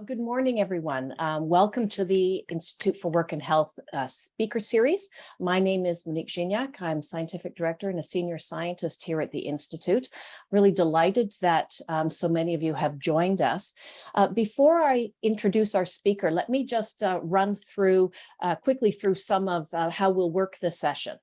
Good morning, everyone. Welcome to the Institute for Work and Health speaker series. My name is Monique Gignac. I'm Scientific Director and a Senior Scientist here at the Institute. Really delighted that so many of you have joined us. Before I introduce our speaker, let me just run quickly through some of how we'll work this session.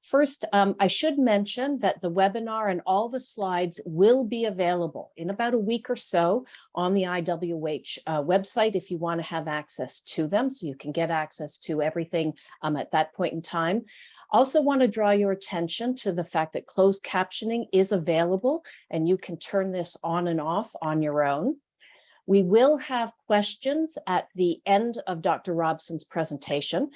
First, I should mention that the webinar and all the slides will be available in about a week or so on the IWH website if you want to have access to them, so you can get access to everything at that point in time. Also want to draw your attention to the fact that closed captioning is available and you can turn this on and off on your own. We will have questions at the end of Dr. Robson's presentation.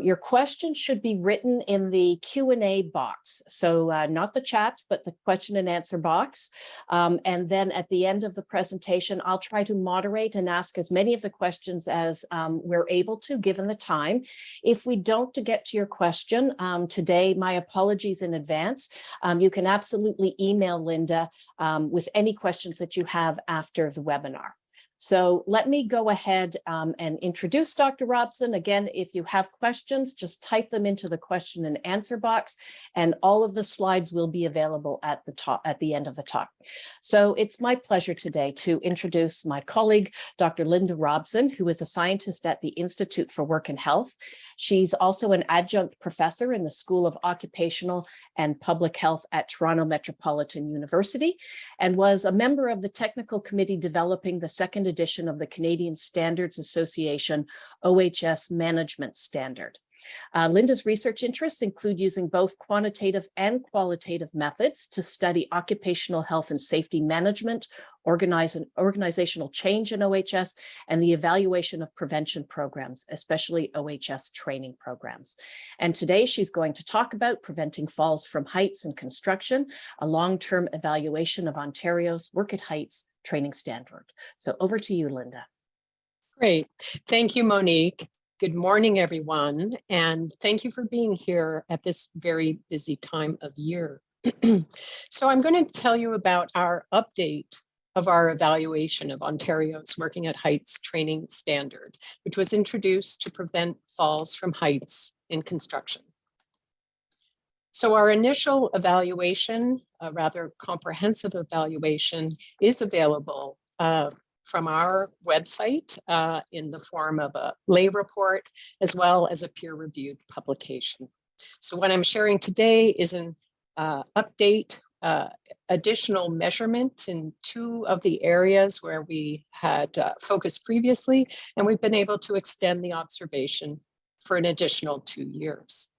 Your questions should be written in the Q&A box. So not the chat, but the question and answer box. And then at the end of the presentation, I'll try to moderate and ask as many of the questions as we're able to, given the time. If we don't get to your question today, my apologies in advance. You can absolutely email Lynda with any questions that you have after the webinar. So let me go ahead and introduce Dr. Robson. Again, if you have questions, just type them into the question and answer box, and all of the slides will be available at the end of the talk. So it's my pleasure today to introduce my colleague, Dr. Lynda Robson, who is a scientist at the Institute for Work and Health. She's also an adjunct professor in the School of Occupational and Public Health at Toronto Metropolitan University, and was a member of the technical committee developing the second edition of the Canadian Standards Association OHS Management Standard. Lynda's research interests include using both quantitative and qualitative methods to study occupational health and safety management, organizational change in OHS, and the evaluation of prevention programs, especially OHS training programs. And today she's going to talk about preventing falls from heights in construction, a long-term evaluation of Ontario's Work at Heights training standard. So over to you, Lynda. Great. Thank you, Monique. Good morning, everyone, and thank you for being here at this very busy time of year. So I'm going to tell you about our update of our evaluation of Ontario's Working at Heights training standard, which was introduced to prevent falls from heights in construction. So our initial evaluation, a rather comprehensive evaluation, is available from our website in the form of a lay report, as well as a peer-reviewed publication. So what I'm sharing today is an update, additional measurement in two of the areas where we had focused previously, and we've been able to extend the observation for an additional 2 years.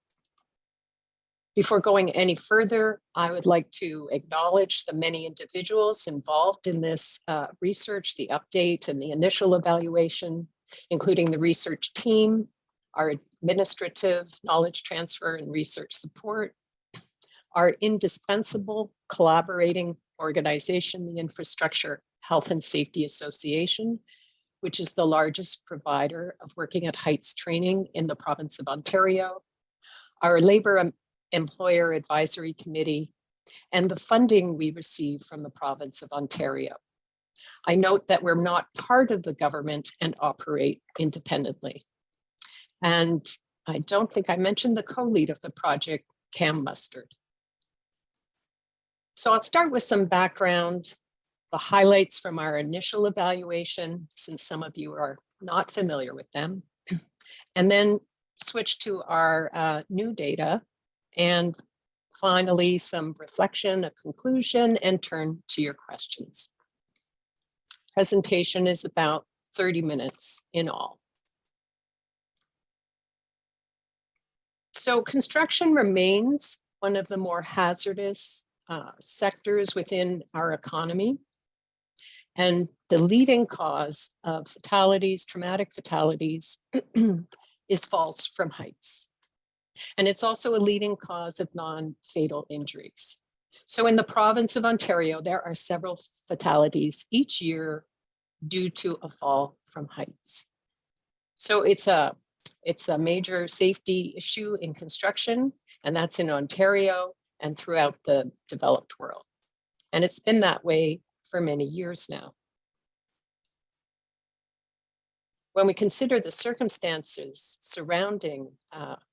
Before going any further, I would like to acknowledge the many individuals involved in this research, the update and the initial evaluation, including the research team, our administrative knowledge transfer and research support, our indispensable collaborating organization, the Infrastructure Health and Safety Association, which is the largest provider of Working at Heights training in the province of Ontario, our Labor Employer Advisory Committee, and the funding we receive from the province of Ontario. I note that we're not part of the government and operate independently. And I don't think I mentioned the co-lead of the project, Cam Mustard. So I'll start with some background, the highlights from our initial evaluation, since some of you are not familiar with them, and then switch to our new data, and finally some reflection, a conclusion, and turn to your questions. Presentation is about 30 minutes in all. So construction remains one of the more hazardous sectors within our economy, and the leading cause of fatalities, traumatic fatalities, is falls from heights. And it's also a leading cause of non-fatal injuries. So in the province of Ontario, there are several fatalities each year due to a fall from heights. So it's a major safety issue in construction, and that's in Ontario and throughout the developed world. And it's been that way for many years now. When we consider the circumstances surrounding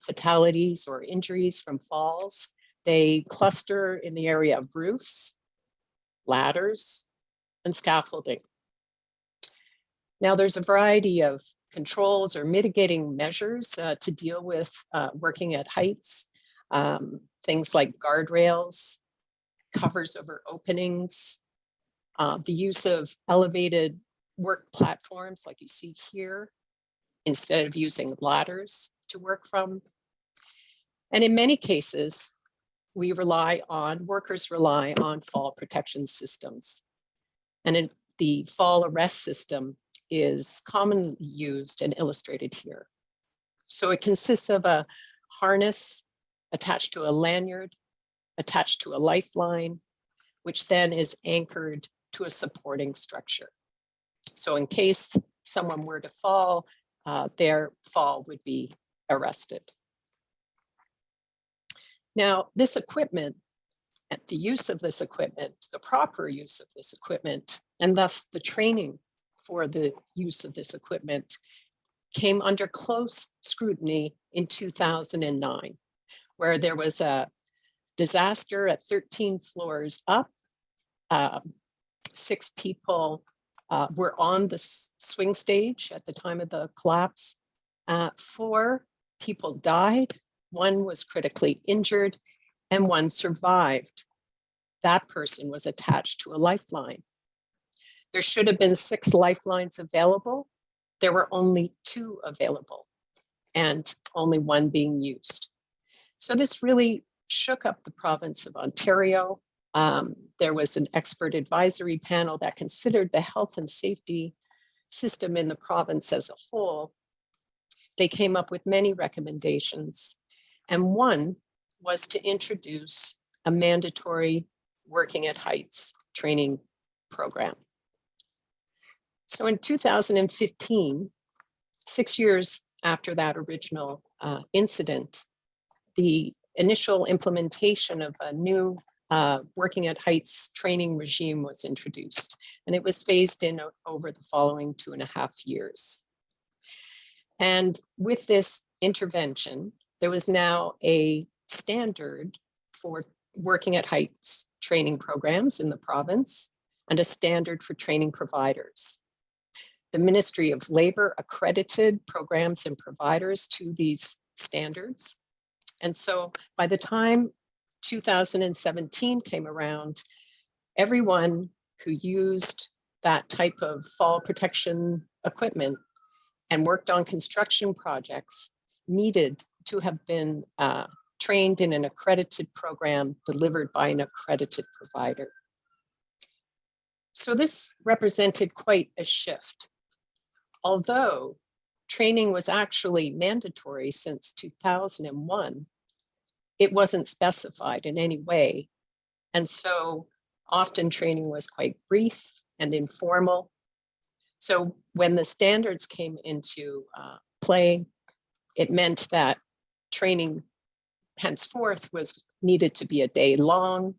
fatalities or injuries from falls, they cluster in the area of roofs, ladders, and scaffolding. Now, there's a variety of controls or mitigating measures to deal with working at heights, things like guardrails, covers over openings, the use of elevated work platforms like you see here, instead of using ladders to work from. And in many cases, workers rely on fall protection systems. And the fall arrest system is commonly used and illustrated here. So it consists of a harness attached to a lanyard, attached to a lifeline, which then is anchored to a supporting structure. So in case someone were to fall, their fall would be arrested. Now, this equipment, the use of this equipment, the proper use of this equipment, and thus the training for the use of this equipment came under close scrutiny in 2009, where there was a disaster at 13 floors up. 6 people were on the swing stage at the time of the collapse. 4 people died, 1 was critically injured, and 1 survived. That person was attached to a lifeline. There should have been 6 lifelines available. There were only 2 available, and only 1 being used. So this really shook up the province of Ontario. There was an expert advisory panel that considered the health and safety system in the province as a whole. They came up with many recommendations, and one was to introduce a mandatory working at heights training program. So in 2015, 6 years after that original incident, the initial implementation of a new working at heights training regime was introduced, and it was phased in over the following 2.5 years. And with this intervention, there was now a standard for working at heights training programs in the province and a standard for training providers. The Ministry of Labor accredited programs and providers to these standards. And so by the time 2017 came around, everyone who used that type of fall protection equipment and worked on construction projects needed to have been trained in an accredited program delivered by an accredited provider. So this represented quite a shift. Although training was actually mandatory since 2001, it wasn't specified in any way. And so often training was quite brief and informal. So when the standards came into play, it meant that training henceforth was needed to be a day long.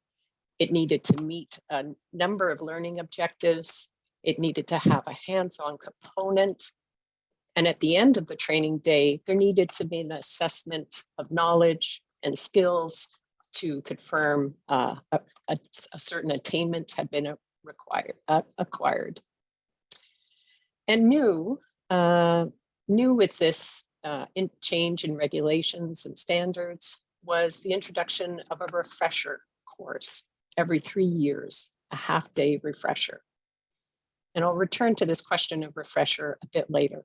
It needed to meet a number of learning objectives. It needed to have a hands-on component. And at the end of the training day, there needed to be an assessment of knowledge and skills to confirm a certain attainment had been acquired. And new with this change in regulations and standards was the introduction of a refresher course every 3 years, a half-day refresher. And I'll return to this question of refresher a bit later.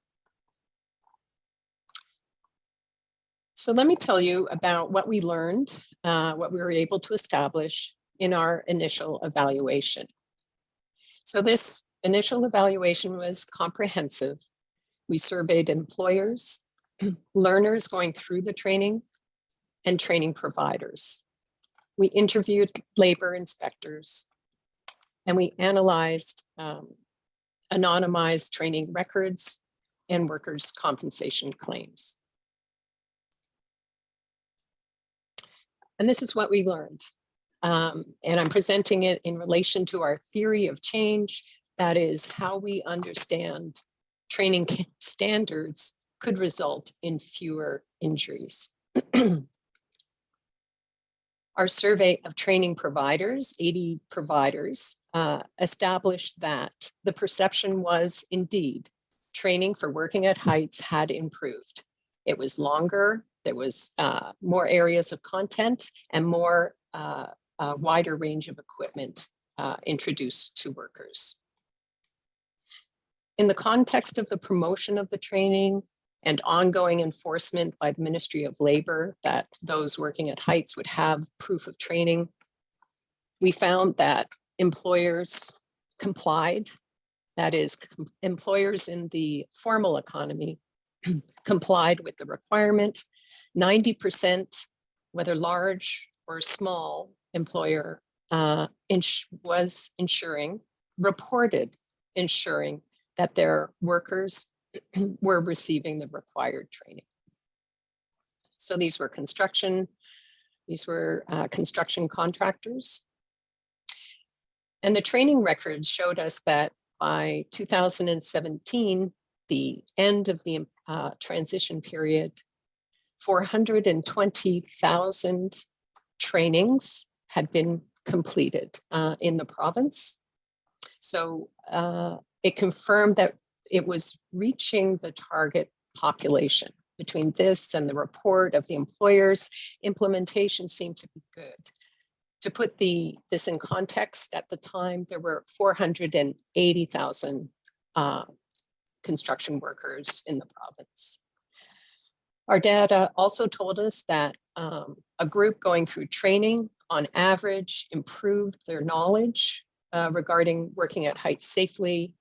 So let me tell you about what we learned, what we were able to establish in our initial evaluation. So this initial evaluation was comprehensive. We surveyed employers, learners going through the training, and training providers. We interviewed labor inspectors, and we analyzed anonymized training records and workers' compensation claims. And this is what we learned. And I'm presenting it in relation to our theory of change. That is how we understand training standards could result in fewer injuries. Our survey of training providers, 80 providers, established that the perception was indeed training for working at heights had improved. It was longer, there was more areas of content and more a wider range of equipment introduced to workers. In the context of the promotion of the training and ongoing enforcement by the Ministry of Labor that those working at heights would have proof of training, we found that employers complied. That is, employers in the formal economy complied with the requirement. 90%, whether large or small employer, was reported ensuring that their workers were receiving the required training. So these were construction contractors. And the training records showed us that by 2017, the end of the transition period, 420,000 trainings had been completed in the province. So it confirmed that it was reaching the target population. Between this and the report of the employers, implementation seemed to be good. To put this in context, at the time, there were 480,000 construction workers in the province. Our data also told us that a group going through training on average improved their knowledge regarding working at heights safely.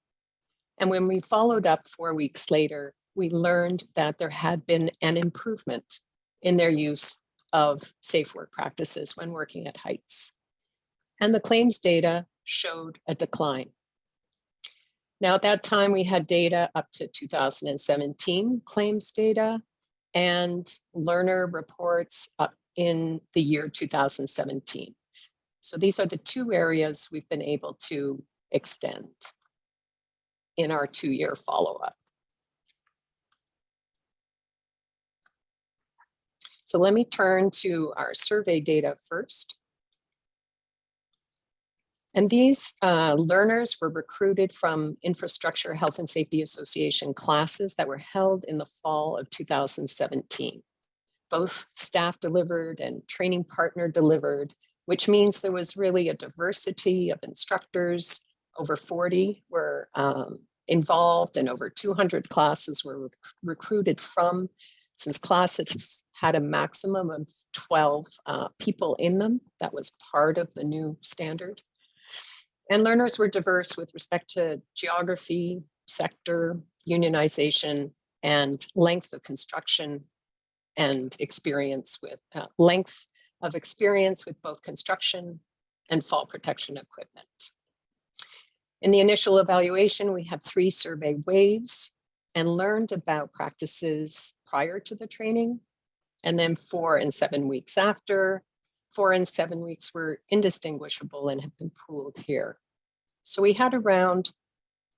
And when we followed up 4 weeks later, we learned that there had been an improvement in their use of safe work practices when working at heights. And the claims data showed a decline. Now, at that time, we had data up to 2017 claims data and learner reports up in the year 2017. So these are the two areas we've been able to extend in our 2-year follow-up. So let me turn to our survey data first. And these learners were recruited from Infrastructure Health and Safety Association classes that were held in the fall of 2017. Both staff delivered and training partner delivered, which means there was really a diversity of instructors. Over 40 were involved and over 200 classes were recruited from, since classes had a maximum of 12 people in them. That was part of the new standard. And learners were diverse with respect to geography, sector, unionization, and length of construction and experience with length of experience with both construction and fall protection equipment. In the initial evaluation, we had 3 survey waves and learned about practices prior to the training, and then 4 and 7 weeks after. 4 and 7 weeks were indistinguishable and have been pooled here. So we had around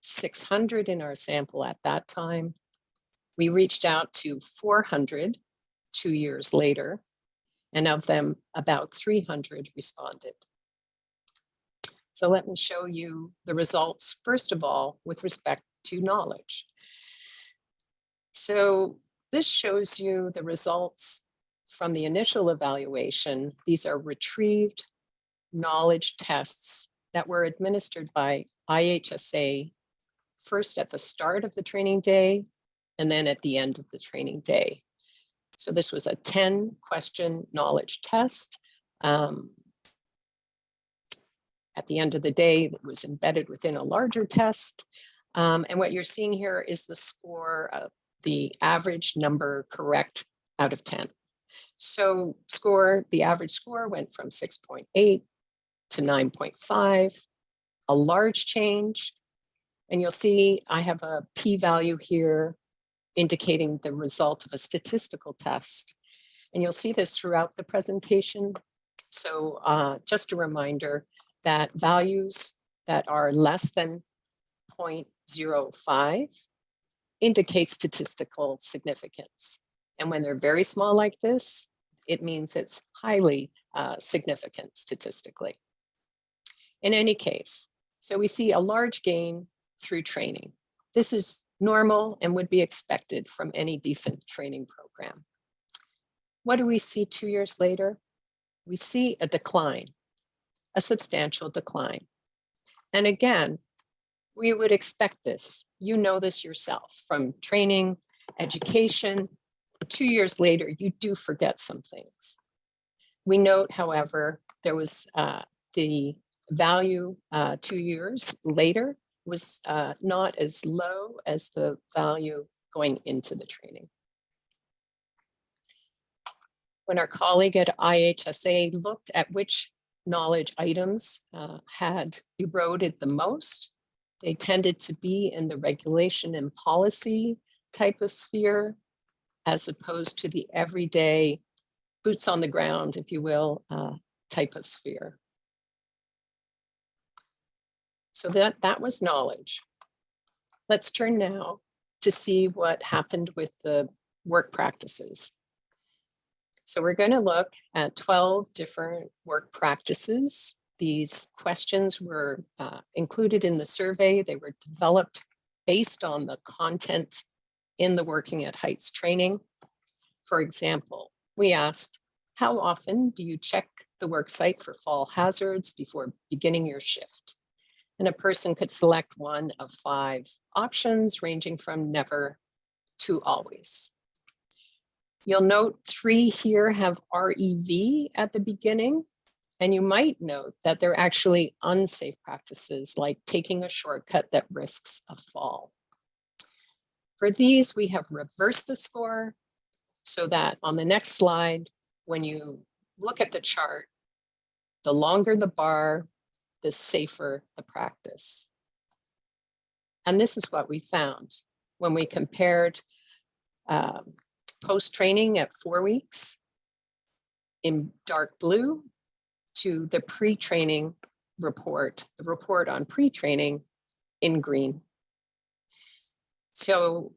600 in our sample at that time. We reached out to 400 2 years later, and of them, about 300 responded. So let me show you the results, first of all, with respect to knowledge. So this shows you the results from the initial evaluation. These are retrieved knowledge tests that were administered by IHSA, first at the start of the training day, and then at the end of the training day. So this was a 10-question knowledge test. At the end of the day, it was embedded within a larger test. And what you're seeing here is the score of the average number correct out of 10. So the average score went from 6.8 to 9.5, a large change. And you'll see I have a p-value here indicating the result of a statistical test. And you'll see this throughout the presentation. So just a reminder that values that are less than 0.05 indicate statistical significance. And when they're very small like this, it means it's highly significant statistically. In any case, so we see a large gain through training. This is normal and would be expected from any decent training program. What do we see 2 years later? We see a decline, a substantial decline. And again, we would expect this. You know this yourself from training, education. 2 years later, you do forget some things. We note, however, there was the value 2 years later was not as low as the value going into the training. When our colleague at IHSA looked at which knowledge items had eroded the most, they tended to be in the regulation and policy type of sphere, as opposed to the everyday boots on the ground, if you will, type of sphere. So that was knowledge. Let's turn now to see what happened with the work practices. So we're going to look at 12 different work practices. These questions were included in the survey. They were developed based on the content in the Working at Heights training. For example, we asked, how often do you check the work site for fall hazards before beginning your shift? And a person could select one of 5 options, ranging from never to always. You'll note 3 here have REV at the beginning, and you might note that they're actually unsafe practices, like taking a shortcut that risks a fall. For these, we have reversed the score so that on the next slide, when you look at the chart, the longer the bar, the safer the practice. And this is what we found when we compared post-training at 4 weeks in dark blue to the pre-training report, the report on pre-training in green. So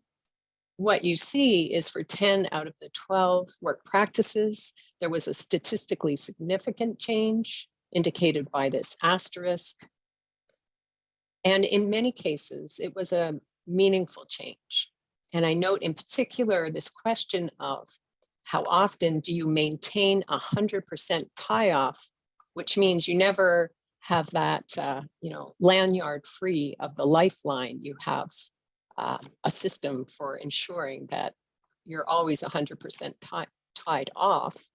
what you see is for 10 out of the 12 work practices, there was a statistically significant change indicated by this asterisk. And in many cases, it was a meaningful change. And I note in particular this question of how often do you maintain 100% tie-off, which means you never have that lanyard free of the lifeline. You have a system for ensuring that you're always 100% tied off.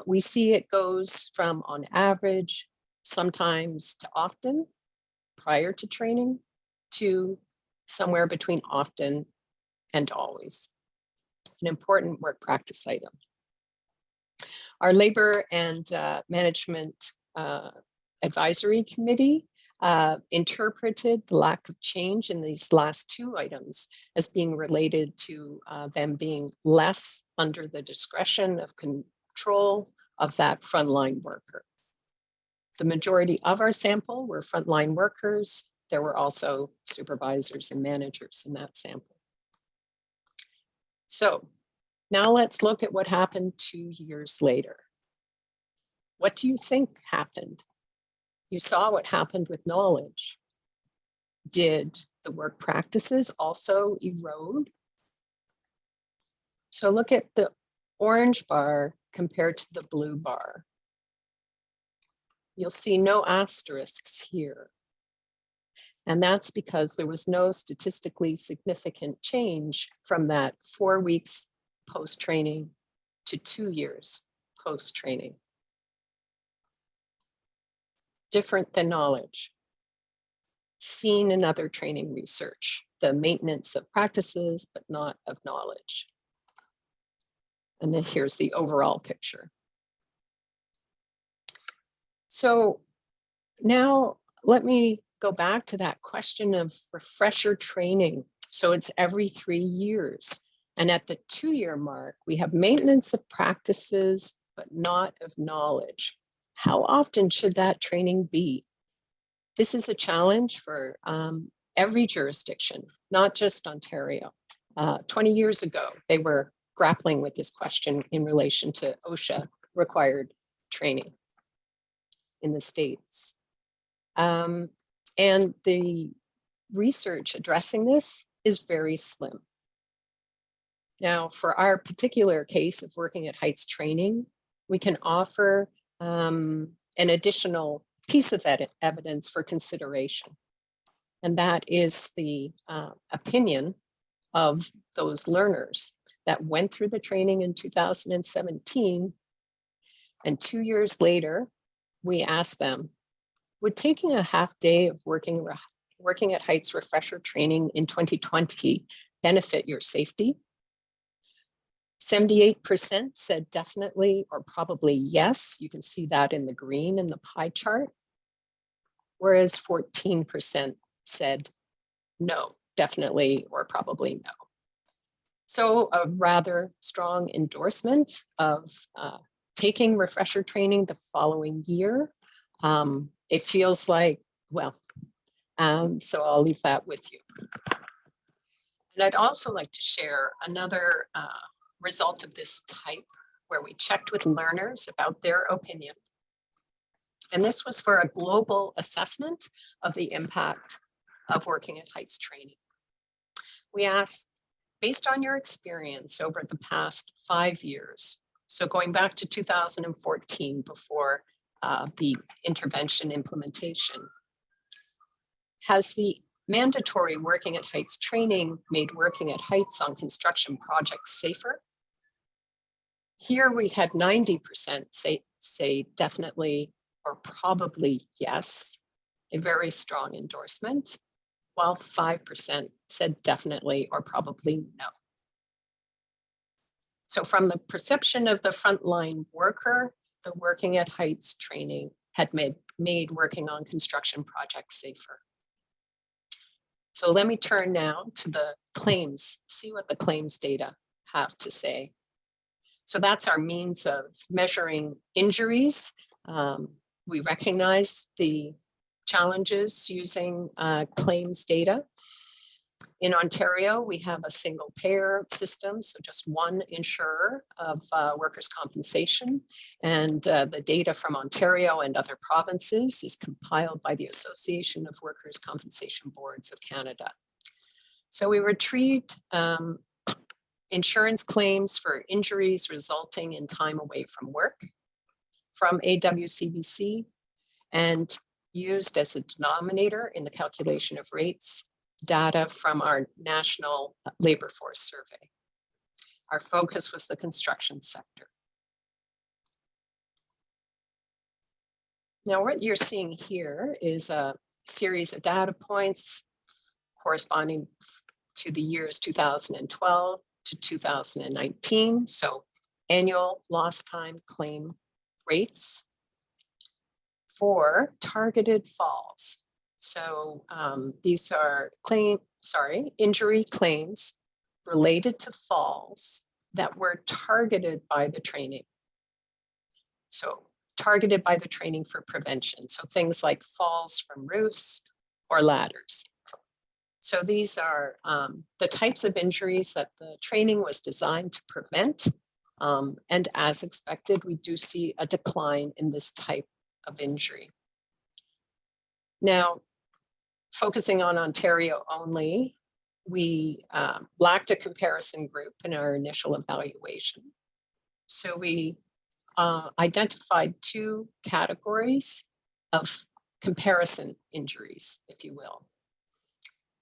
We see it goes from on average, sometimes to often prior to training, to somewhere between often and always. An important work practice item. Our Labor and Management Advisory Committee interpreted the lack of change in these last 2 items as being related to them being less under the discretion of control of that frontline worker. The majority of our sample were frontline workers. There were also supervisors and managers in that sample. So now let's look at what happened 2 years later. What do you think happened? You saw what happened with knowledge. Did the work practices also erode? So look at the orange bar compared to the blue bar. You'll see no asterisks here. And that's because there was no statistically significant change from that 4 weeks post-training to 2 years post-training. Different than knowledge. Seen in other training research, the maintenance of practices, but not of knowledge. And then here's the overall picture. So now let me go back to that question of refresher training. So it's every 3 years. And at the 2-year mark, we have maintenance of practices, but not of knowledge. How often should that training be? This is a challenge for every jurisdiction, not just Ontario. 20 years ago, they were grappling with this question in relation to OSHA required training in the States. And the research addressing this is very slim. Now, for our particular case of working at heights training, we can offer an additional piece of evidence for consideration. And that is the opinion of those learners that went through the training in 2017. And 2 years later, we asked them, would taking a half day of working at heights refresher training in 2020 benefit your safety? 78% said definitely or probably yes. You can see that in the green in the pie chart. Whereas 14% said no, definitely or probably no. So a rather strong endorsement of taking refresher training the following year. It feels like, well, so I'll leave that with you. And I'd also like to share another result of this type where we checked with learners about their opinion. And this was for a global assessment of the impact of working at heights training. We asked, based on your experience over the past 5 years, so going back to 2014 before the intervention implementation, has the mandatory working at heights training made working at heights on construction projects safer? Here we had 90% say definitely or probably yes, a very strong endorsement, while 5% said definitely or probably no. So from the perception of the frontline worker, the working at heights training had made working on construction projects safer. So let me turn now to the claims, see what the claims data have to say. So that's our means of measuring injuries. We recognize the challenges using claims data. In Ontario, we have a single payer system, so just one insurer of workers' compensation. And the data from Ontario and other provinces is compiled by the Association of Workers' Compensation Boards of Canada. So we retrieved insurance claims for injuries resulting in time away from work from AWCBC and used as a denominator in the calculation of rates data from our National Labor Force Survey. Our focus was the construction sector. Now, what you're seeing here is a series of data points corresponding to the years 2012 to 2019. So annual lost time claim rates for targeted falls. So these are injury claims related to falls that were targeted by the training. So targeted by the training for prevention. So things like falls from roofs or ladders. So these are the types of injuries that the training was designed to prevent. And as expected, we do see a decline in this type of injury. Now, focusing on Ontario only, we lacked a comparison group in our initial evaluation. So we identified 2 categories of comparison injuries, if you will.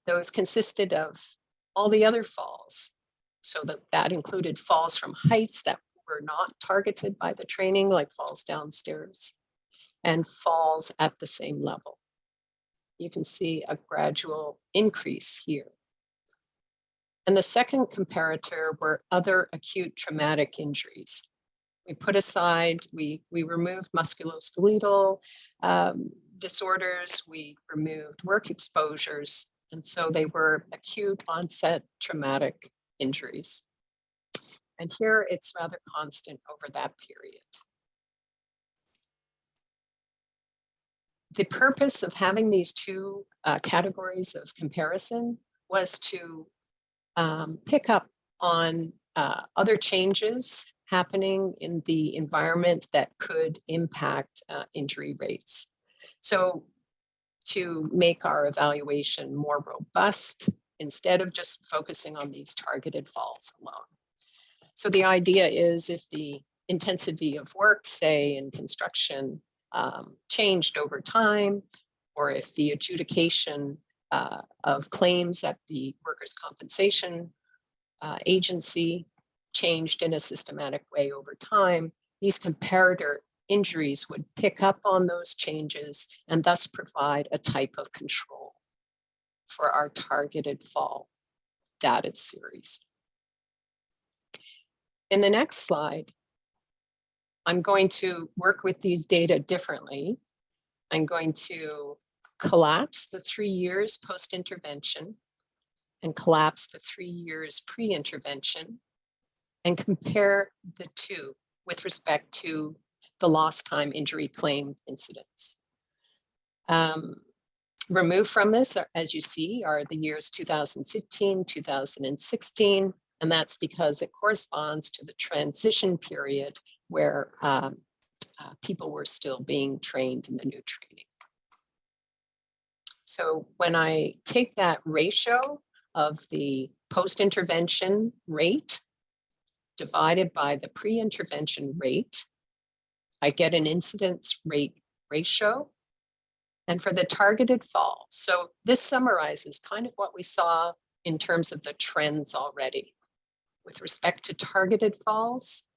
Those consisted of all the other falls. So that included falls from heights that were not targeted by the training, like falls downstairs, and falls at the same level. You can see a gradual increase here. And the second comparator were other acute traumatic injuries. We put aside, we removed musculoskeletal disorders, we removed work exposures, and so they were acute onset traumatic injuries. And here it's rather constant over that period. The purpose of having these 2 categories of comparison was to pick up on other changes happening in the environment that could impact injury rates. So to make our evaluation more robust, instead of just focusing on these targeted falls alone. So the idea is if the intensity of work, say in construction, changed over time, or if the adjudication of claims at the workers' compensation agency changed in a systematic way over time, these comparator injuries would pick up on those changes and thus provide a type of control for our targeted fall data series. In the next slide, I'm going to work with these data differently. I'm going to collapse the 3 years post-intervention and collapse the 3 years pre-intervention and compare the two with respect to the lost time injury claim incidents. Removed from this, as you see, are the years 2015, 2016, and that's because it corresponds to the transition period where people were still being trained in the new training. So when I take that ratio of the post-intervention rate divided by the pre-intervention rate, I get an incidence rate ratio. And for the targeted falls, so this summarizes kind of what we saw in terms of the trends already. With respect to targeted falls,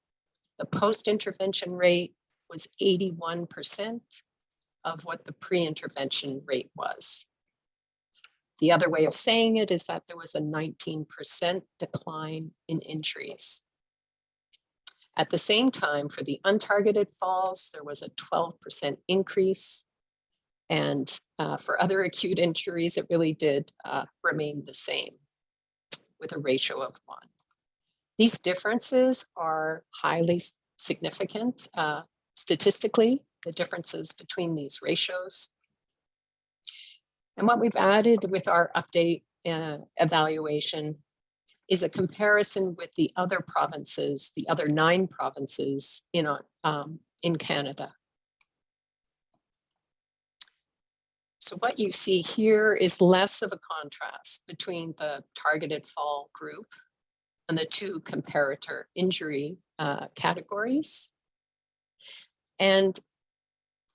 the post-intervention rate was 81% of what the pre-intervention rate was. The other way of saying it is that there was a 19% decline in injuries. At the same time, for the untargeted falls, there was a 12% increase. And for other acute injuries, it really did remain the same with a ratio of 1. These differences are highly significant statistically, the differences between these ratios. And what we've added with our update evaluation is a comparison with the other provinces, the other 9 provinces in Canada. So what you see here is less of a contrast between the targeted fall group and the 2 comparator injury categories. And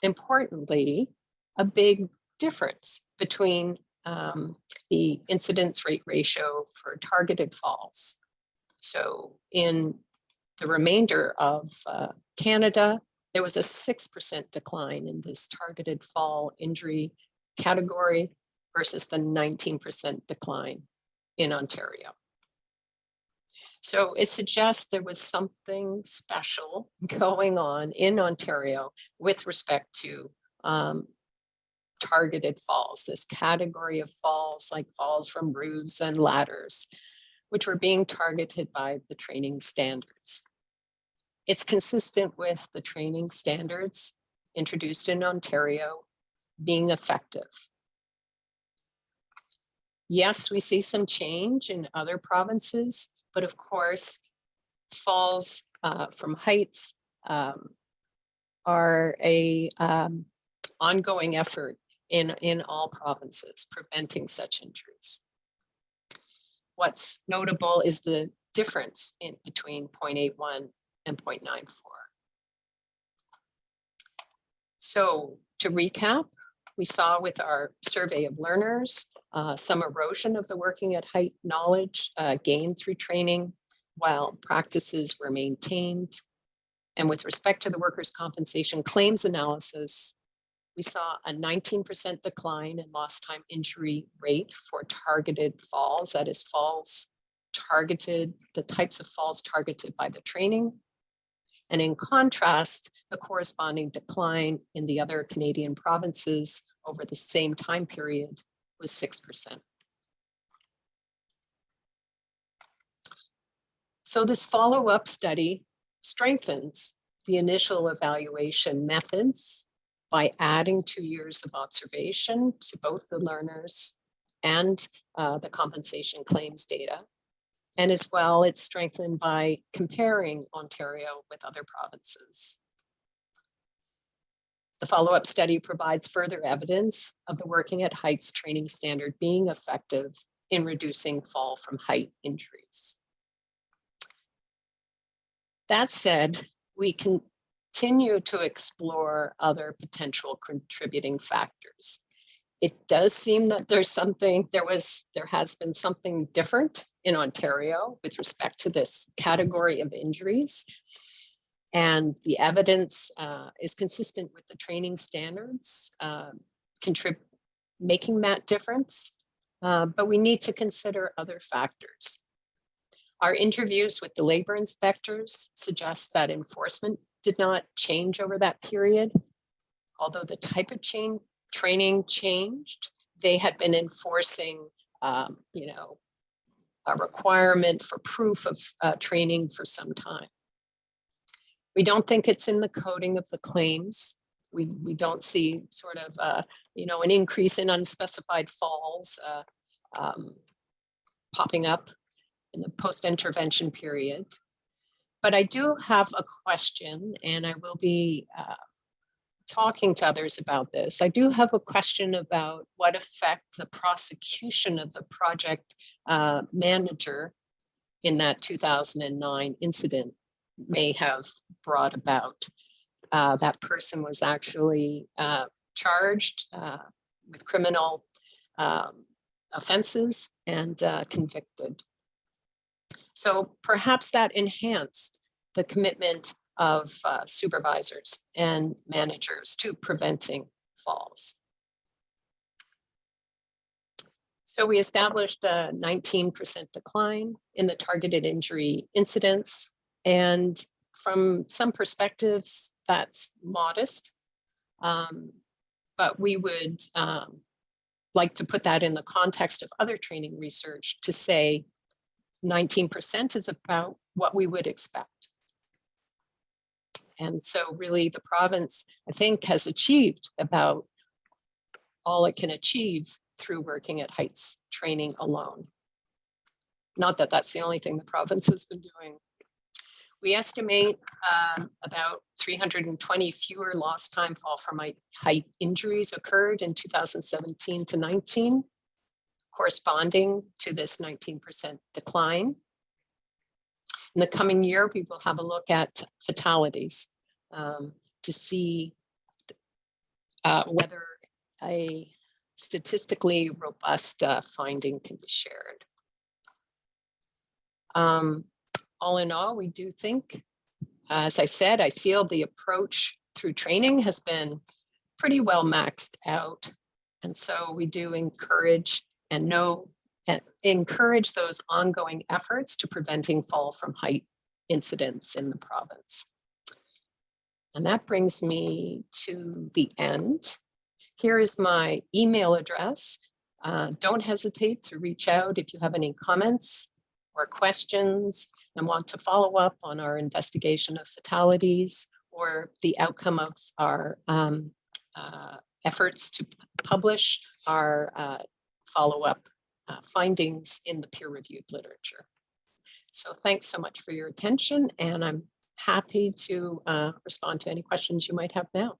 importantly, a big difference between the incidence rate ratio for targeted falls. So in the remainder of Canada, there was a 6% decline in this targeted fall injury category versus the 19% decline in Ontario. So it suggests there was something special going on in Ontario with respect to targeted falls, this category of falls like falls from roofs and ladders, which were being targeted by the training standards. It's consistent with the training standards introduced in Ontario being effective. Yes, we see some change in other provinces, but of course, falls from heights are a ongoing effort in all provinces, preventing such injuries. What's notable is the difference in between 0.81 and 0.94. So to recap, we saw with our survey of learners, some erosion of the working at height knowledge gained through training while practices were maintained. And with respect to the workers' compensation claims analysis, we saw a 19% decline in lost time injury rate for targeted falls, that is falls targeted, the types of falls targeted by the training. And in contrast, the corresponding decline in the other Canadian provinces over the same time period was 6%. So this follow-up study strengthens the initial evaluation methods by adding 2 years of observation to both the learners and the compensation claims data. And as well, it's strengthened by comparing Ontario with other provinces. The follow-up study provides further evidence of the Working at Heights training standard being effective in reducing fall from height injuries. That said, we continue to explore other potential contributing factors. It does seem that there has been something different in Ontario with respect to this category of injuries. And the evidence is consistent with the training standards, making that difference. But we need to consider other factors. Our interviews with the labor inspectors suggest that enforcement did not change over that period. Although the type of training changed, they had been enforcing, a requirement for proof of training for some time. We don't think it's in the coding of the claims. We don't see sort of, an increase in unspecified falls popping up in the post-intervention period. But I do have a question, and I will be talking to others about this. I do have a question about what effect the prosecution of the project manager in that 2009 incident may have brought about. That person was actually charged with criminal offenses and convicted. So perhaps that enhanced the commitment of supervisors and managers to preventing falls. So we established a 19% decline in the targeted injury incidents. And from some perspectives, that's modest. But we would like to put that in the context of other training research to say 19% is about what we would expect. And so really the province, I think, has achieved about all it can achieve through Working at Heights training alone. Not that that's the only thing the province has been doing. We estimate about 320 fewer lost time fall from height injuries occurred in 2017 to 19, corresponding to this 19% decline. In the coming year, we will have a look at fatalities to see whether a statistically robust finding can be shared. All in all, we do think, as I said, I feel the approach through training has been pretty well maxed out. And so we do encourage encourage those ongoing efforts to preventing fall from height incidents in the province. And that brings me to the end. Here is my email address. Don't hesitate to reach out if you have any comments or questions and want to follow up on our investigation of fatalities or the outcome of our efforts to publish our follow-up findings in the peer-reviewed literature. So thanks so much for your attention, and I'm happy to respond to any questions you might have now.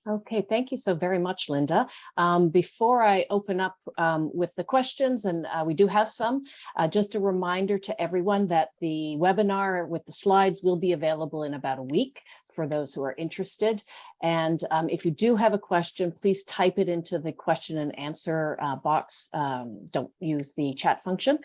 Okay, thank you so very much, Lynda. Before I open up with the questions, and we do have some, just a reminder to everyone that the webinar with the slides will be available in about a week for those who are interested. And if you do have a question, please type it into the question and answer box. Don't use the chat function.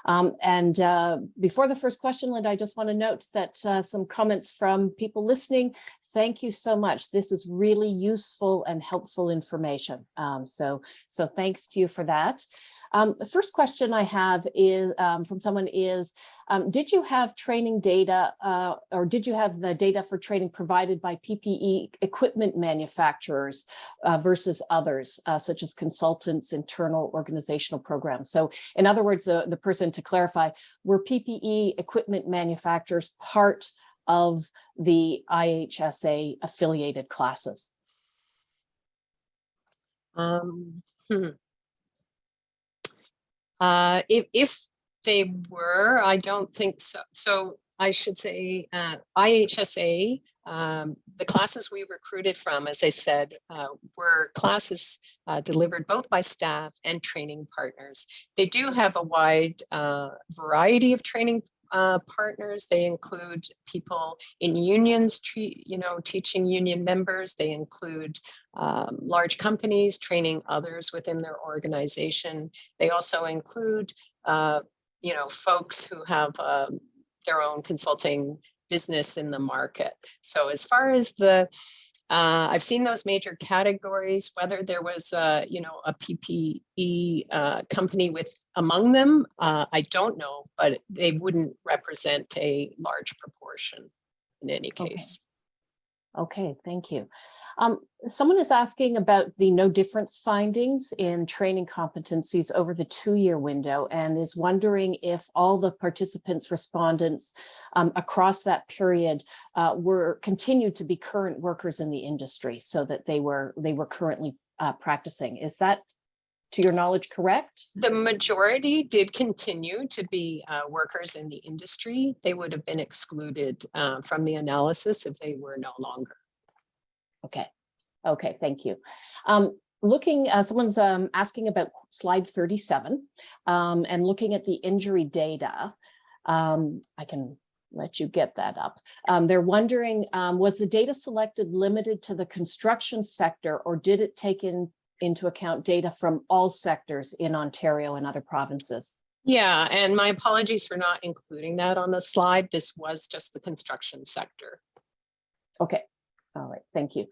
Before the first question, Lynda, I just want to note that some comments from people listening. Thank you so much. This is really useful and helpful information. So thanks to you for that. The first question I have is from someone is, did you have training data or did you have the data for training provided by PPE equipment manufacturers versus others, such as consultants, internal organizational programs? So in other words, the person, to clarify, were PPE equipment manufacturers part of the IHSA affiliated classes? Um, hmm. If they were, I don't think so. So I should say IHSA, the classes we recruited from, as I said, were classes delivered both by staff and training partners. They do have a wide variety of training partners. They include people in unions, teaching union members. They include large companies training others within their organization. They also include, folks who have their own consulting business in the market. So as far as I've seen those major categories, whether there was a PPE company among them, I don't know, but they wouldn't represent a large proportion in any case. Okay, thank you. Someone is asking about the no difference findings in training competencies over the 2-year window and is wondering if all the participants, respondents across that period were continued to be current workers in the industry so that they were currently practicing. Is that, to your knowledge, correct? The majority did continue to be workers in the industry. They would have been excluded from the analysis if they were no longer. Okay, thank you. Someone's asking about slide 37 and looking at the injury data. I can let you get that up. They're wondering, was the data selected limited to the construction sector, or did it take into account data from all sectors in Ontario and other provinces? Yeah, and my apologies for not including that on the slide. This was just the construction sector. Okay. All right, thank you.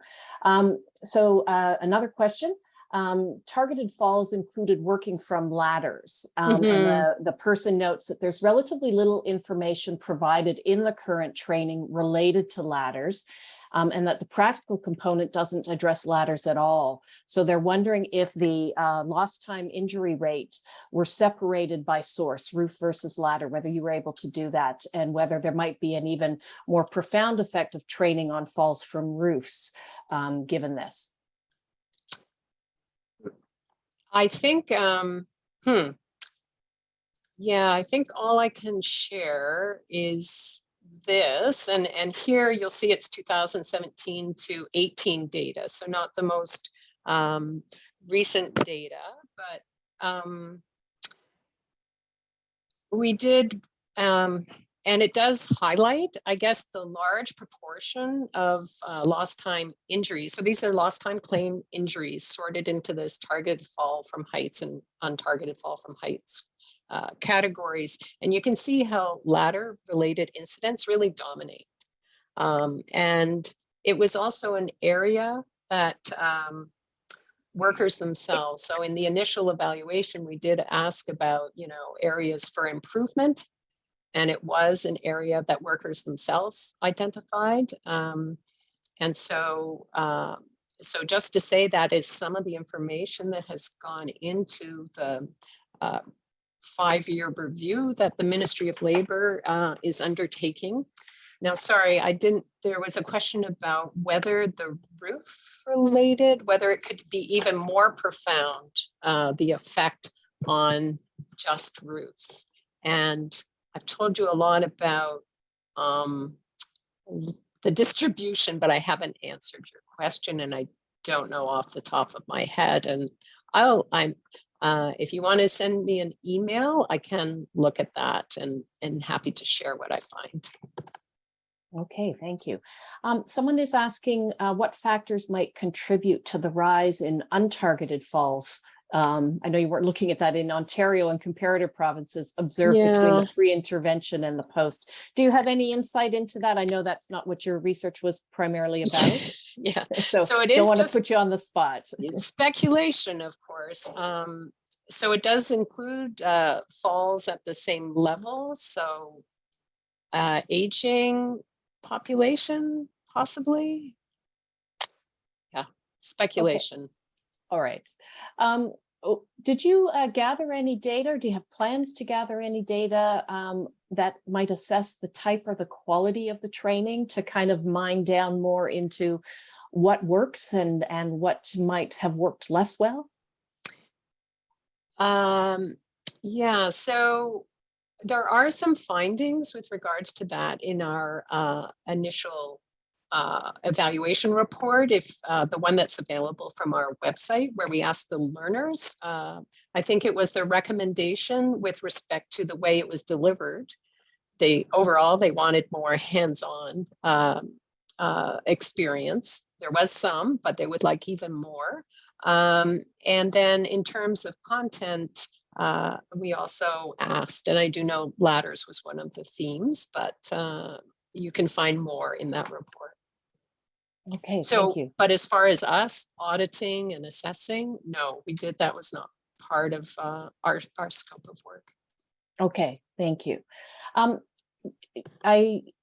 So another question, targeted falls included working from ladders. And the person notes that there's relatively little information provided in the current training related to ladders, and that the practical component doesn't address ladders at all. So they're wondering if the lost time injury rate were separated by source, roof versus ladder, whether you were able to do that, and whether there might be an even more profound effect of training on falls from roofs, given this. I think, yeah, I think all I can share is this, and here you'll see it's 2017 to 18 data, so not the most recent data, but we did, and it does highlight, I guess, the large proportion of lost time injuries. So these are lost time claim injuries sorted into this targeted fall from heights and untargeted fall from heights categories. And you can see how ladder related incidents really dominate. And it was also an area that workers themselves. So in the initial evaluation, we did ask about, areas for improvement. And it was an area that workers themselves identified. And so just to say that is some of the information that has gone into the 5-year review that the Ministry of Labor is undertaking. Now, sorry, there was a question about whether the roof related, whether it could be even more profound, the effect on just roofs. And I've told you a lot about the distribution, but I haven't answered your question, and I don't know off the top of my head. And if you want to send me an email, I can look at that and happy to share what I find. Okay, thank you. Someone is asking what factors might contribute to the rise in untargeted falls. I know you weren't looking at that in Ontario and comparative provinces observed between the pre-intervention and the post. Do you have any insight into that? I know that's not what your research was primarily about. Yeah, so it is don't want just to put you on the spot. Speculation, of course. So it does include falls at the same level. So aging population, possibly. Yeah, speculation. Okay. All right. Did you gather any data, or do you have plans to gather any data that might assess the type or the quality of the training to kind of mine down more into what works and what might have worked less well? Yeah, so there are some findings with regards to that in our initial evaluation report, if the one that's available from our website, where we asked the learners. I think it was their recommendation with respect to the way it was delivered. Overall, they wanted more hands-on experience. There was some, but they would like even more. And then in terms of content, we also asked, and I do know ladders was one of the themes, but you can find more in that report. Okay, So, thank you. but as far as us auditing and assessing, no, that was not part of our scope of work. Okay, thank you.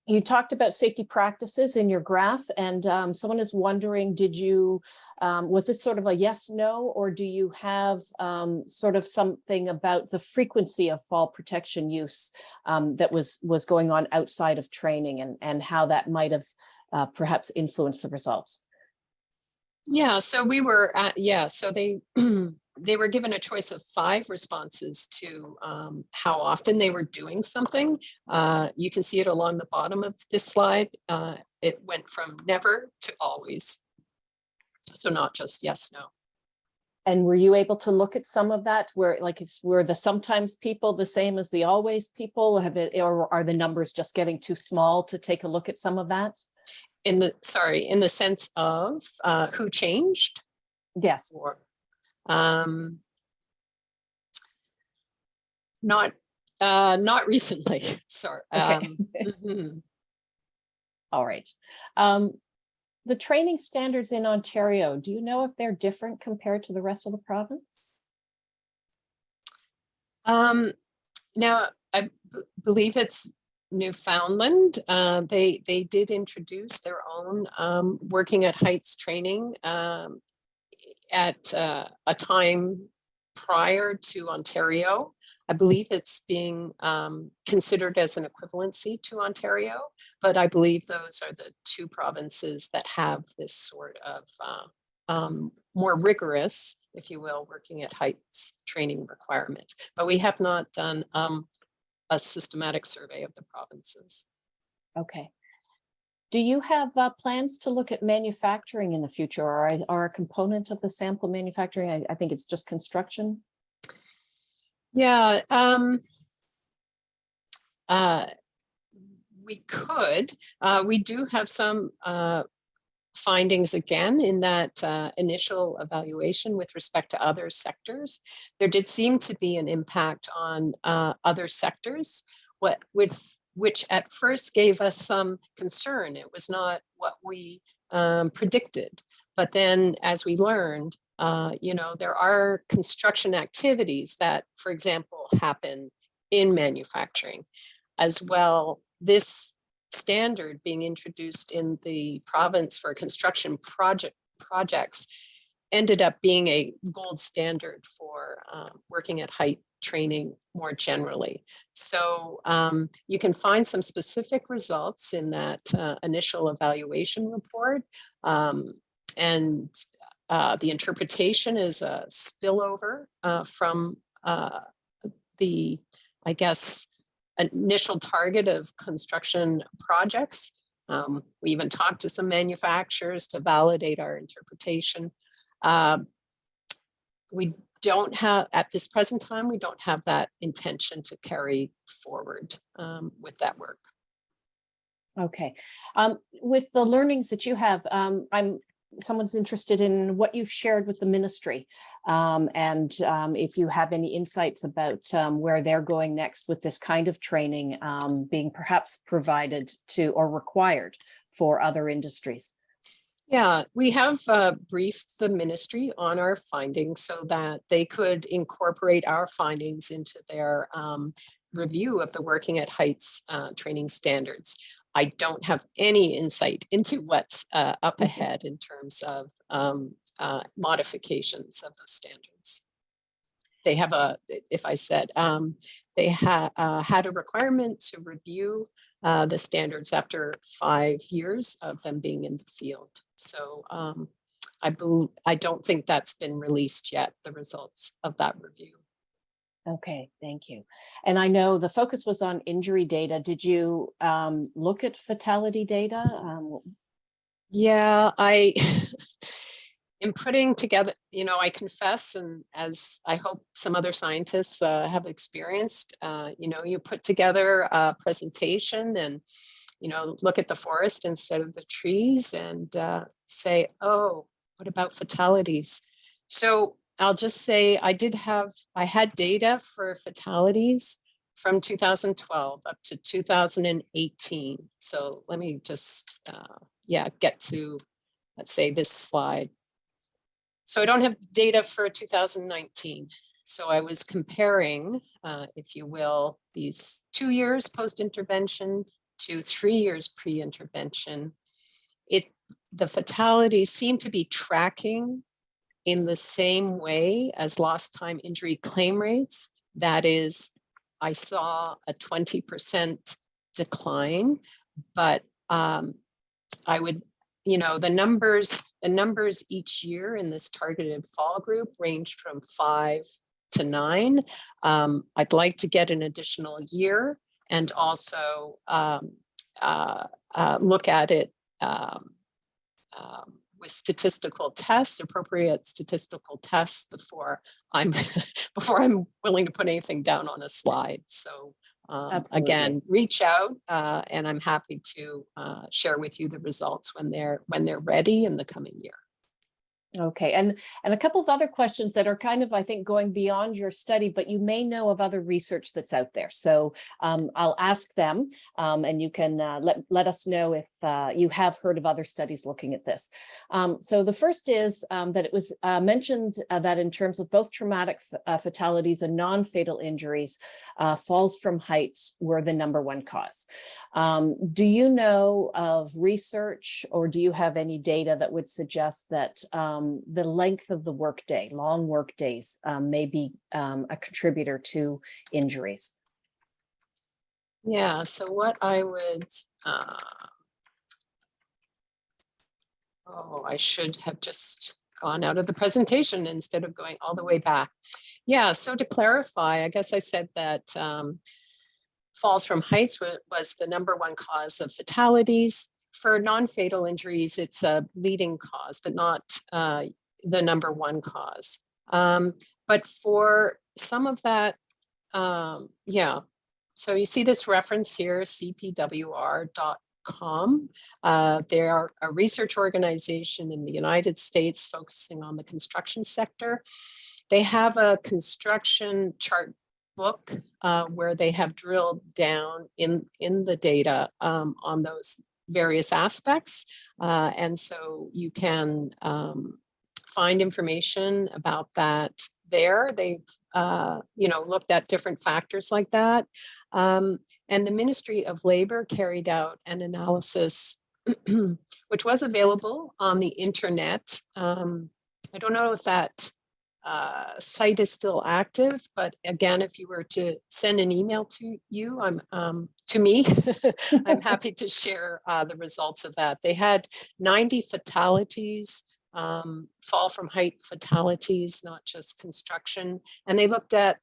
You talked about safety practices in your graph, and someone is wondering, was this sort of a yes, no, or do you have sort of something about the frequency of fall protection use that was going on outside of training, and how that might have perhaps influenced the results? Yeah, so so they they were given a choice of 5 responses to how often they were doing something. You can see it along the bottom of this slide. It went from never to always. So not just yes, no. And were you able to look at some of that were the sometimes people the same as the always people? Or are the numbers just getting too small to take a look at some of that? In the sense of who changed? Yes. Or not recently. Sorry. Okay. All right. The training standards in Ontario, do you know if they're different compared to the rest of the province? Now, I believe it's Newfoundland. They did introduce their own working at heights training at a time prior to Ontario. I believe it's being considered as an equivalency to Ontario, but I believe those are the 2 provinces that have this sort of more rigorous, if you will, working at heights training requirement. But we have not done a systematic survey of the provinces. Okay. Do you have plans to look at manufacturing in the future, or are a component of the sample manufacturing? I think it's just construction. Yeah, we could. We do have some findings again in that initial evaluation with respect to other sectors. There did seem to be an impact on other sectors, which at first gave us some concern. It was not what we predicted. But then as we learned, there are construction activities that, for example, happen in manufacturing as well. This standard being introduced in the province for construction projects ended up being a gold standard for working at height training more generally. So you can find some specific results in that initial evaluation report. And the interpretation is a spillover from the, I guess, initial target of construction projects. We even talked to some manufacturers to validate our interpretation. We don't have, at this present time, we don't have that intention to carry forward with that work. Okay. With the learnings that you have, someone's interested in what you've shared with the ministry, and if you have any insights about where they're going next with this kind of training being perhaps provided to or required for other industries. Yeah, we have briefed the ministry on our findings so that they could incorporate our findings into their review of the Working at Heights training standards. I don't have any insight into what's up ahead in terms of modifications of the standards. They have if I said, they had a requirement to review the standards after 5 years of them being in the field. So I don't think that's been released yet, the results of that review. Okay, thank you. And I know the focus was on injury data. Did you look at fatality data? Yeah, I am putting together, I confess, and as I hope some other scientists have experienced, you put together a presentation and, look at the forest instead of the trees and say, oh, what about fatalities? So I'll just say I had data for fatalities from 2012 up to 2018. So let me just, get to, let's say, this slide. So I don't have data for 2019. So I was comparing, if you will, these 2 years post-intervention to 3 years pre-intervention. The fatalities seem to be tracking in the same way as lost time injury claim rates. That is, I saw a 20% decline, but I would, the numbers each year in this targeted fall group ranged from 5 to 9. I'd like to get an additional year and also look at it with statistical tests, appropriate statistical tests before I'm before I'm willing to put anything down on a slide. So again, reach out and I'm happy to share with you the results when they're ready in the coming year. Okay, and a couple of other questions that are kind of, I think, going beyond your study, but you may know of other research that's out there. So I'll ask them, and you can let us know if you have heard of other studies looking at this. So the first is that it was mentioned that in terms of both traumatic fatalities and non-fatal injuries, falls from heights were the #1 cause. Do you know of research, or do you have any data that would suggest that the length of the workday, long work days, may be a contributor to injuries? Yeah, so what I would, I should have just gone out of the presentation instead of going all the way back. Yeah, so to clarify, I guess I said that falls from heights was the #1 cause of fatalities. For non-fatal injuries, it's a leading cause, but not the #1 cause. But for some of that, so you see this reference here, cpwr.com. They are a research organization in the United States focusing on the construction sector. They have a construction chart book where they have drilled down in the data on those various aspects. And so you can find information about that there. They've looked at different factors like that. And the Ministry of Labor carried out an analysis which was available on the internet. I don't know if that site is still active, but again, if you were to send an email to you, to me, I'm happy to share the results of that. They had 90 fatalities, fall from height fatalities, not just construction, and they looked at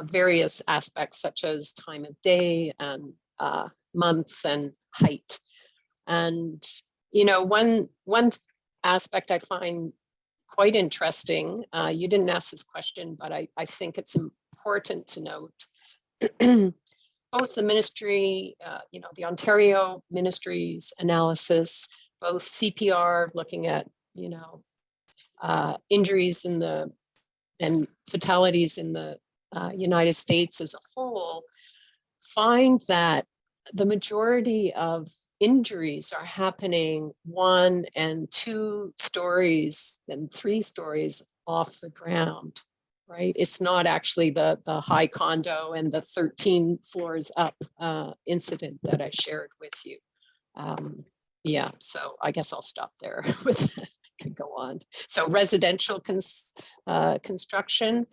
various aspects such as time of day and month and height. And one aspect I find quite interesting. You didn't ask this question, but I think it's important to note both the ministry, the Ontario Ministry's analysis, both CPR looking at, injuries and fatalities in the United States as a whole, find that the majority of injuries are happening 1 and 2 stories and 3 stories off the ground, right? It's not actually the high condo and the 13 floors up incident that I shared with you. So I guess I'll stop there with that. Could go on. So residential construction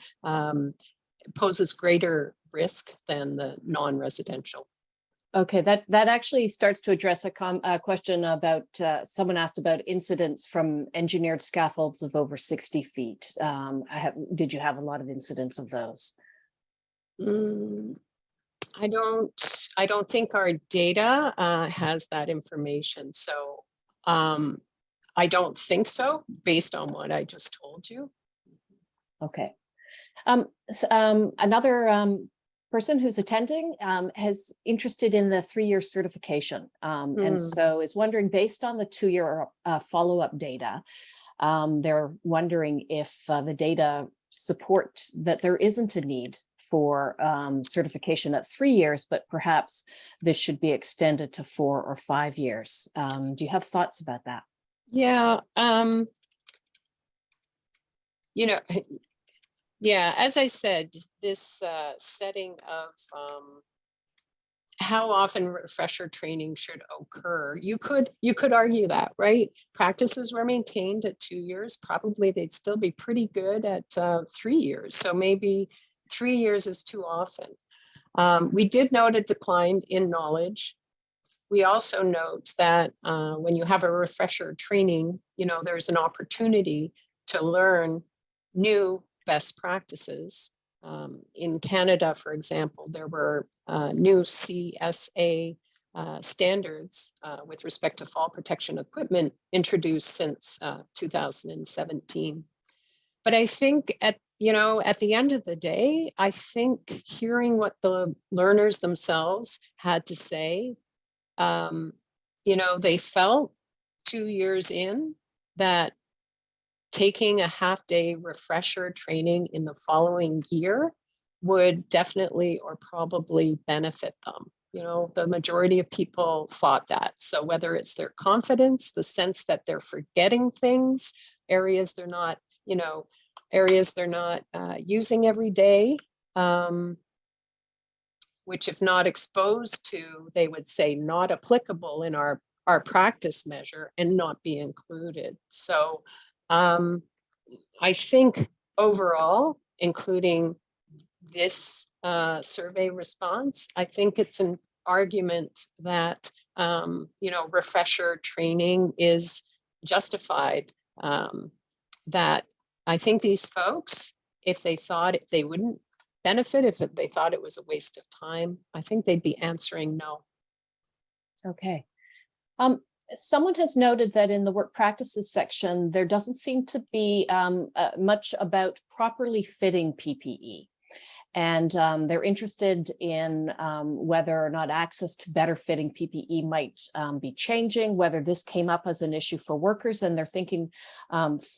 poses greater risk than the non-residential. Okay, that actually starts to address a question about, someone asked about incidents from engineered scaffolds of over 60 feet. Did you have a lot of incidents of those? I don't think our data has that information. So I don't think so, based on what I just told you. Okay. Another person who's attending has interested in the 3-year certification, and so is wondering, based on the 2-year follow-up data, they're wondering if the data support that there isn't a need for certification at 3 years, but perhaps this should be extended to 4 or 5 years. Do you have thoughts about that? Yeah, you know, yeah, as I said, this setting of how often refresher training should occur, you could argue that, right? Practices were maintained at 2 years, probably they'd still be pretty good at 3 years. So maybe 3 years is too often. We did note a decline in knowledge. We also note that when you have a refresher training, there's an opportunity to learn new best practices. In Canada, for example, there were new CSA standards with respect to fall protection equipment introduced since 2017. But I think at the end of the day, I think hearing what the learners themselves had to say, they felt 2 years in that taking a half-day refresher training in the following year would definitely or probably benefit them. The majority of people thought that. So whether it's their confidence, the sense that they're forgetting things, areas they're not using every day, which if not exposed to, they would say not applicable in our practice measure and not be included. So I think overall, including this survey response, I think it's an argument that, refresher training is justified. That I think these folks, if they wouldn't benefit, if they thought it was a waste of time, I think they'd be answering no. Okay. Someone has noted that in the work practices section, there doesn't seem to be much about properly fitting PPE. And they're interested in whether or not access to better fitting PPE might be changing, whether this came up as an issue for workers. And they're thinking,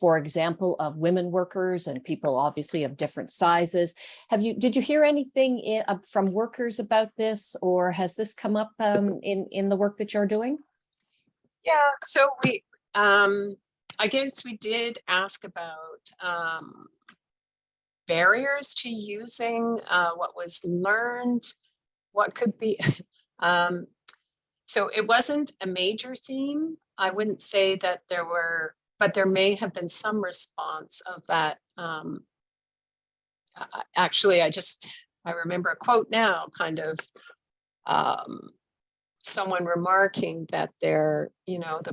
for example, of women workers and people obviously of different sizes. Did you hear anything from workers about this, or has this come up in the work that you're doing? Yeah, so I guess we did ask about barriers to using what was learned, what could be. So it wasn't a major theme. I wouldn't say that there were, but there may have been some response of that. Actually, I remember a quote now, kind of someone remarking that the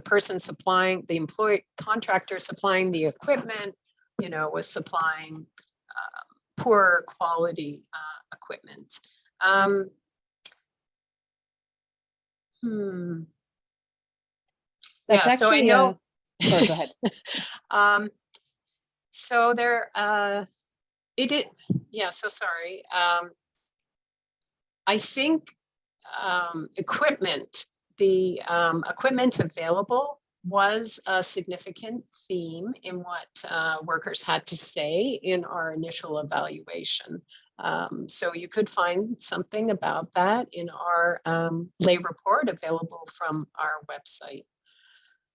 person supplying, the employee contractor supplying the equipment, was supplying poor quality equipment. That's yeah, actually, so I know. Sorry, go ahead. So there, so sorry. I think equipment, the equipment available was a significant theme in what workers had to say in our initial evaluation. So you could find something about that in our lay report available from our website.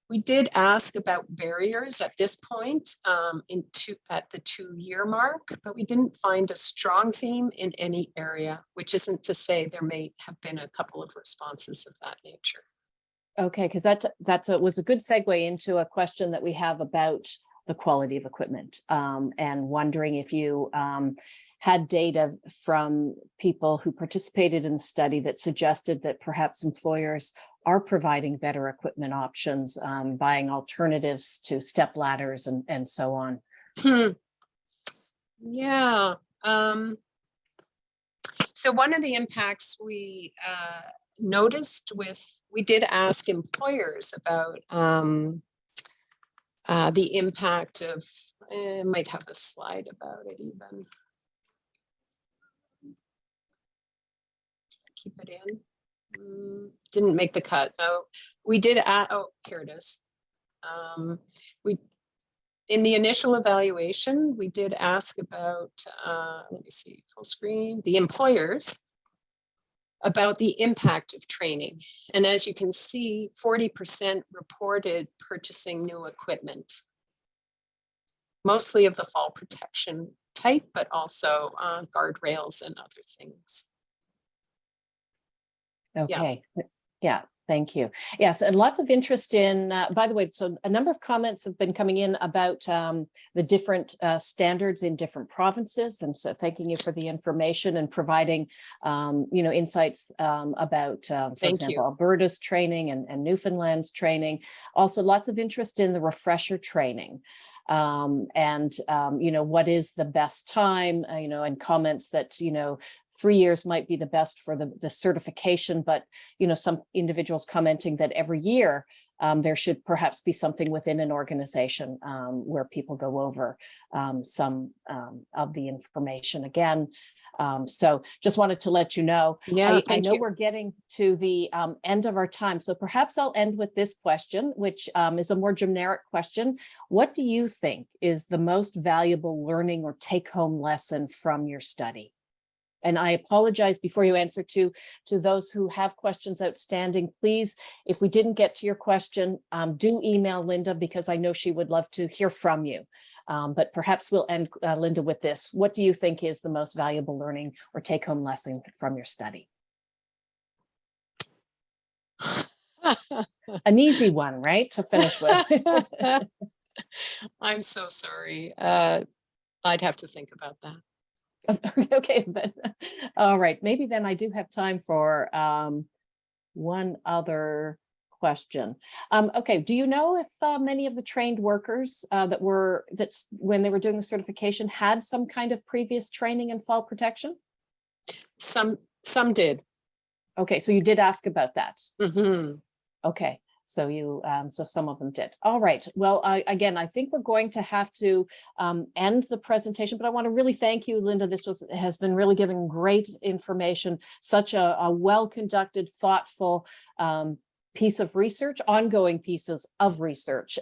We did ask about barriers at this point at the 2-year mark, but we didn't find a strong theme in any area, which isn't to say there may have been a couple of responses of that nature. Okay, because that was a good segue into a question that we have about the quality of equipment, and wondering if you had data from people who participated in the study that suggested that perhaps employers are providing better equipment options, buying alternatives to step ladders and so on. Yeah. So one of the impacts we noticed we did ask employers about the impact of, I might have a slide about it even. Keep it in. Didn't make the cut. Oh, we did. Oh, here it is. In the initial evaluation, we did ask about, let me see, full screen, the employers about the impact of training. And as you can see, 40% reported purchasing new equipment, mostly of the fall protection type, but also guardrails and other things. Okay. Yeah. Thank you. Yes, and lots of interest in, by the way, so a number of comments have been coming in about the different standards in different provinces. And so thanking you for the information and providing, insights about, for example, Alberta's training and Newfoundland's training. Also, lots of interest in the refresher training. What is the best time, and comments that, 3 years might be the best for the certification, but, some individuals commenting that every year there should perhaps be something within an organization where people go over some of the information again. So just wanted to let you know. Yeah, I know we're getting to the end of our time. So perhaps I'll end with this question, which is a more generic question. What do you think is the most valuable learning or take-home lesson from your study? And I apologize before you answer to those who have questions outstanding. Please, if we didn't get to your question, do email Lynda, because I know she would love to hear from you. But perhaps we'll end, Lynda, with this. What do you think is the most valuable learning or take-home lesson from your study? An easy one, right, to finish with. I'm so sorry. I'd have to think about that. Okay, but all right, maybe then I do have time for one other question. Okay, do you know if many of the trained workers that's when they were doing the certification had some kind of previous training in fall protection? Some did. Okay, so you did ask about that. Mm-hmm. Okay. So so some of them did. All right. Well, again, I think we're going to have to end the presentation, but I want to really thank you, Lynda. This has been really giving great information, such a well-conducted, thoughtful piece of research, ongoing pieces of research,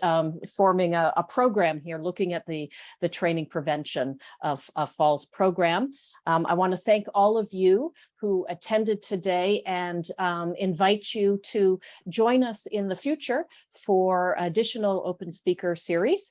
forming a program here, looking at the training prevention of falls program. I want to thank all of you who attended today and invite you to join us in the future for additional open speaker series.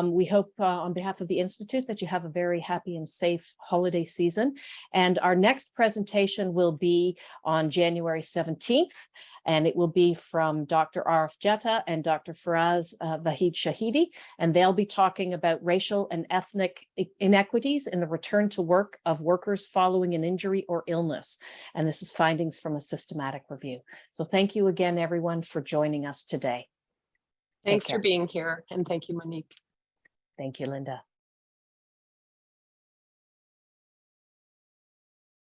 We hope on behalf of the Institute that you have a very happy and safe holiday season. And our next presentation will be on January 17th, and it will be from Dr. Arif Jetta and Dr. Faraz Vahid Shahidi, and they'll be talking about racial and ethnic inequities in the return to work of workers following an injury or illness. And this is findings from a systematic review. So thank you again, everyone, for joining us today. Thanks for being here. And thank you, Monique. Thank you, Lynda.